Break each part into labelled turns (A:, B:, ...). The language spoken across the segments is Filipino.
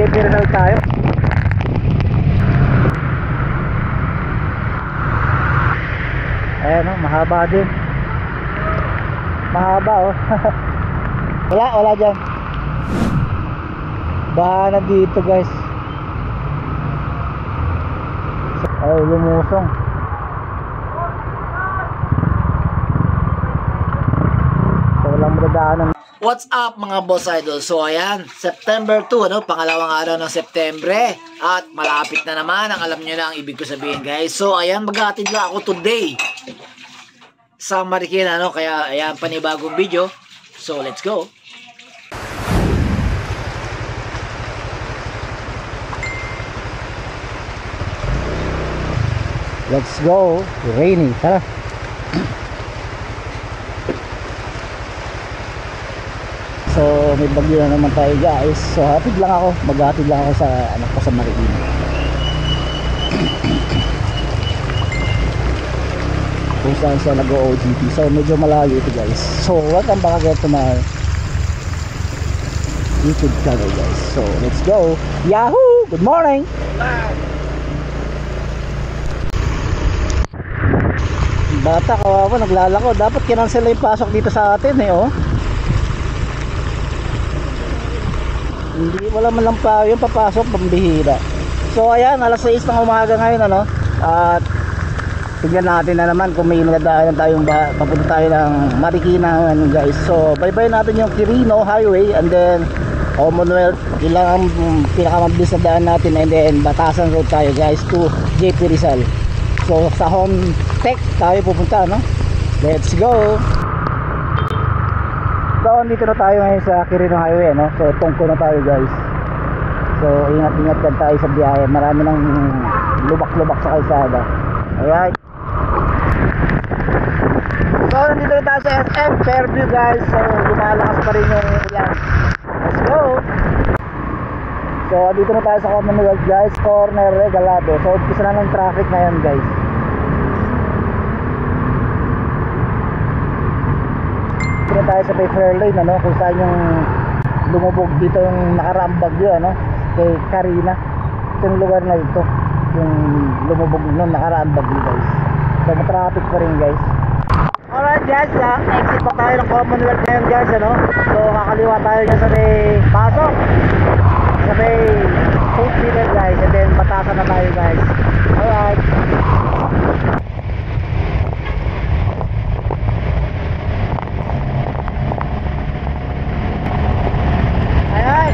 A: JP Rizal tayo. Ayan o, mahaba din. Mahaba o. Wala dyan. Baha na dito guys. Ay, lumusong. So walang madadaanan.
B: What's up mga boss idol? So ayan, September 2, ano, pangalawang araw ng September. At malapit na naman, ang alam nyo na ang ibig ko sabihin guys. So ayan, maghahatid lang ako today sa Marikina, ano, kaya ayan, panibagong video. So let's go.
A: Let's go. Rainy, tara. So may bagyo na naman tayo guys. So hatid lang ako, maghatid lang ako sa anak ko sa Marikina. Kung saan siya nag-OJT. So medyo malayo ito guys. So welcome back again to my YouTube channel guys. So let's go. Yahoo! Good morning! Bata kawawa, naglalako. Dapat kinansel na yung pasok dito sa atin eh oh. Hindi, wala man lang pa yung papasok, pambihira. So ayan, alas 6 ng umaga ngayon ano. At tignan natin na naman kung may nadaanan tayong papunta tayo ng Marikina guys. So bye-bye natin yung Quirino Highway and then Commonwealth. Ilang ang pinakamabilis na daan natin, and then Batasan Road tayo guys to JP Rizal. So sa Home Tech tayo pupunta no. Let's go. So dito na tayo ngayon sa Quirino Highway no. So tungko na tayo guys. So ingat-ingat lang tayo sa biyahe. Marami ng lubak-lubak sa kalsada. Alright. So nandito na tayo sa SM Fairview guys. So lumalakas pa rin yung ulan. Let's go. So dito na tayo sa Commonwealth guys. Corner Regalado. So umpisa na ng traffic ngayon guys. Dito na tayo sa Fair Lane ano, kung saan yung lumubog dito yung nakaraang bagyo ano, kay Karina. Ito yung lugar na ito, yung lumubog nung nakaraang bagyo guys. So matraffic pa rin guys. Alright guys, exit pa tayo ng Commonwealth ngayon guys ano. So kakaliwa tayo dyan sa may pasok, sa may St. Peter guys, and then Batasan na tayo guys. Alright. Ayan,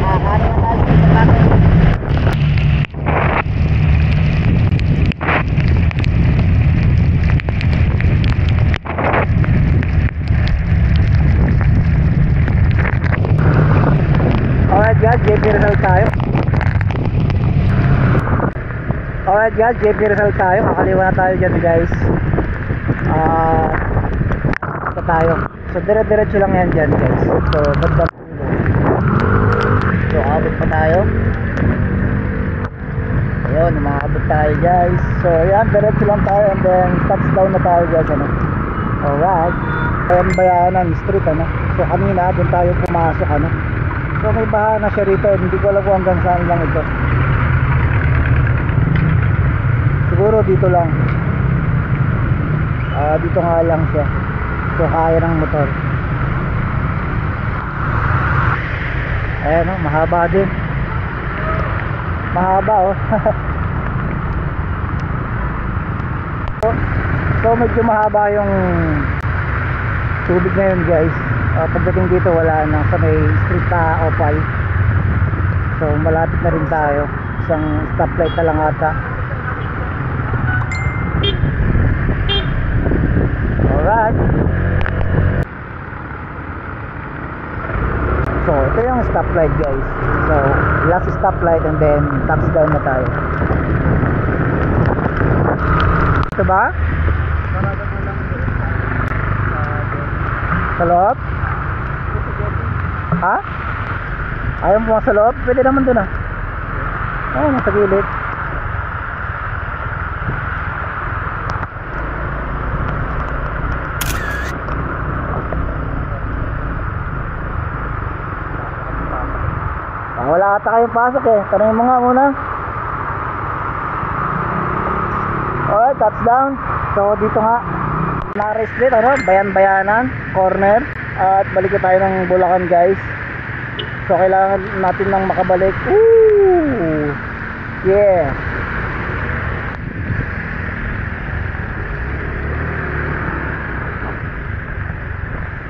A: nakakaano na tayo sa Batasan. Guys, JP Rizal tayo. Alright guys, JP Rizal tayo. Kakaliwa na tayo dyan guys. Ito tayo. So dire-diretso lang yan dyan guys. So bandang pulo. So abot pa tayo. Ayun, umaabot tayo guys. So yan, diretso lang tayo, and then touchdown na tayo guys ano. Alright. Ayan Bayanan Street ano. So kanina doon tayo pumasok ano. So may baha na siya rito. Hindi ko alam kung hanggang saan lang ito. Siguro dito lang. Dito nga lang siya. So kaya ng motor. Ayan o, mahaba din. Mahaba o. So medyo mahaba yung tubig ngayon guys. Pagdating dito wala na, sa may street na Opal. So malapit na rin tayo. Isang stoplight na lang ata. Alright. So ito yung stoplight guys. So last stoplight, and then touchdown na tayo. Ito ba? Sa loob? Ha? Ayaw mo sa loob? Pwede naman dun ah. Oo, nasa gilid. Wala ata kayong pasok eh. Tanongin mo nga muna. Alright, touchdown. So dito nga na-rest din, ano? Bayan-bayanan, corner. At balik tayo ng Bulacan, guys. So kailangan natin nang makabalik. Ooh! Yeah!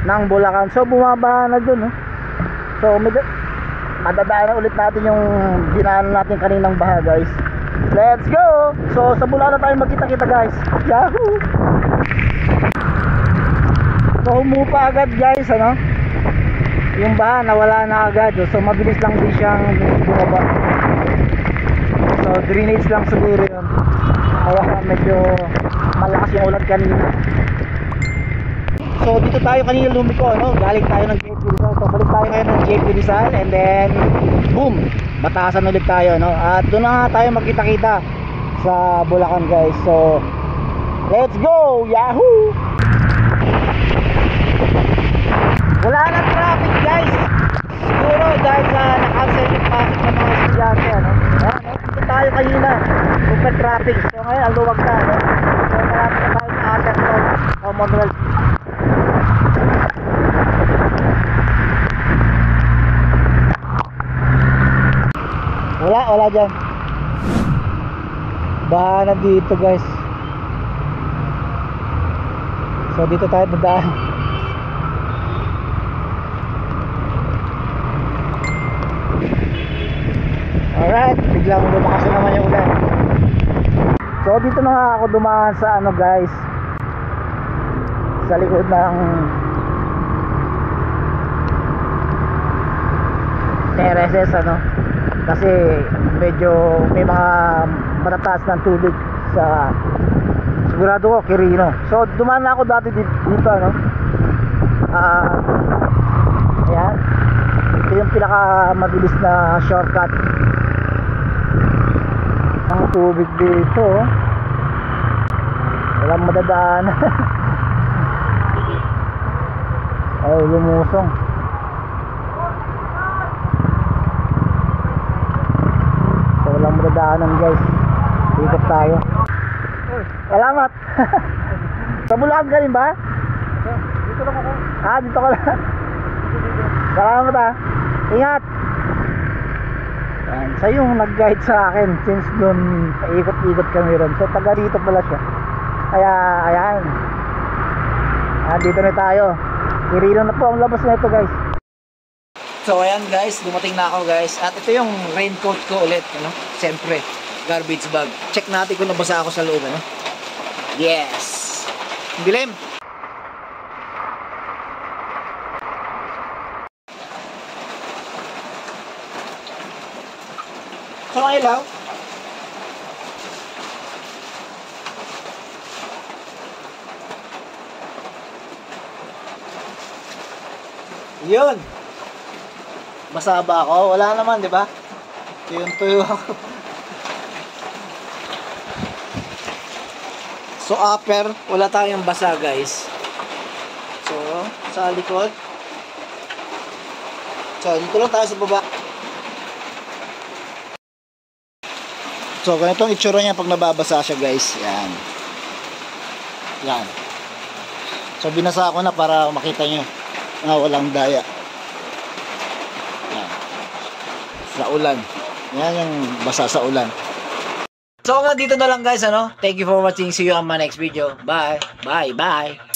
A: Ng Bulacan. So bumaba na dun, no? So madadaanan ulit natin yung dinaanan natin kaninang baha, guys. Let's go! So sa Bulacan na tayo magkita-kita, guys. Yahoo! So humupa agad, guys, ano? Yung baha nawala na agad. So mabilis lang din siyang bumaba. So drainage lang siguro yun. Kaya medyo malakas yung ulan kanina. So dito tayo kanina lumiko, no? Galing tayo ng JP Rizal. So balik tayo ngayon ng JP Rizal. And then boom, Batasan ulit tayo, no? At doon na nga tayo magkita-kita sa Bulacan, guys. So let's go! Yahoo! Wala na traffic, guys. Siguro dahil sa na-cancel yung pasok ng mga estudyante, ano? Ayan, dito tayo kanina, super traffic. So ngayon ang luwag na, no? So malapit na tayo sa Atherton, Commonwealth. Wala dyan. Bahanan dito, guys. So dito tayo dadaan. Alright, biglang lumakas na naman yung ulan. So dito na nga ako dumaan sa ano, guys, sa likod ng terraces, ano, kasi medyo may mga matataas ng tubig sa, sigurado ko, Quirino. So dumaan na ako dati dito, ano, ayan, ito yung pinaka mabilis na shortcut. Ang tubig dito, walang madadaan. Ay, lumusong. So walang madadaanan, guys. Ikot tayo. Salamat. Sa Bulacan ka rin ba? Dito lang ako. Dito ka lang. Salamat, ingat. Siya yung nag-guide sa akin since doon ikot-ikot kami ron. So taga rito pala siya. Kaya ayan, dito na tayo. Quirino na po ang labas na ito, guys.
B: So ayan, guys, dumating na ako, guys. At ito yung raincoat ko ulit, ano? Siyempre, garbage bag. Check natin kung nabasa ako sa loob, ano? Yes! Dilim! So ang ilaw, yun, basa ba ako? Wala naman, di ba? Tuyo ako. So upper, wala tayong basa, guys. So sa likod, so dito lang tayo sa baba. So ganito ang itsura niya pag nababasa siya, guys. Yan. Yan. So binasa ko na para makita niyo na walang daya. Yan. Sa ulan. Yan yung basa sa ulan. So hanggang dito na lang, guys, ano? Thank you for watching. See you on my next video. Bye. Bye. Bye.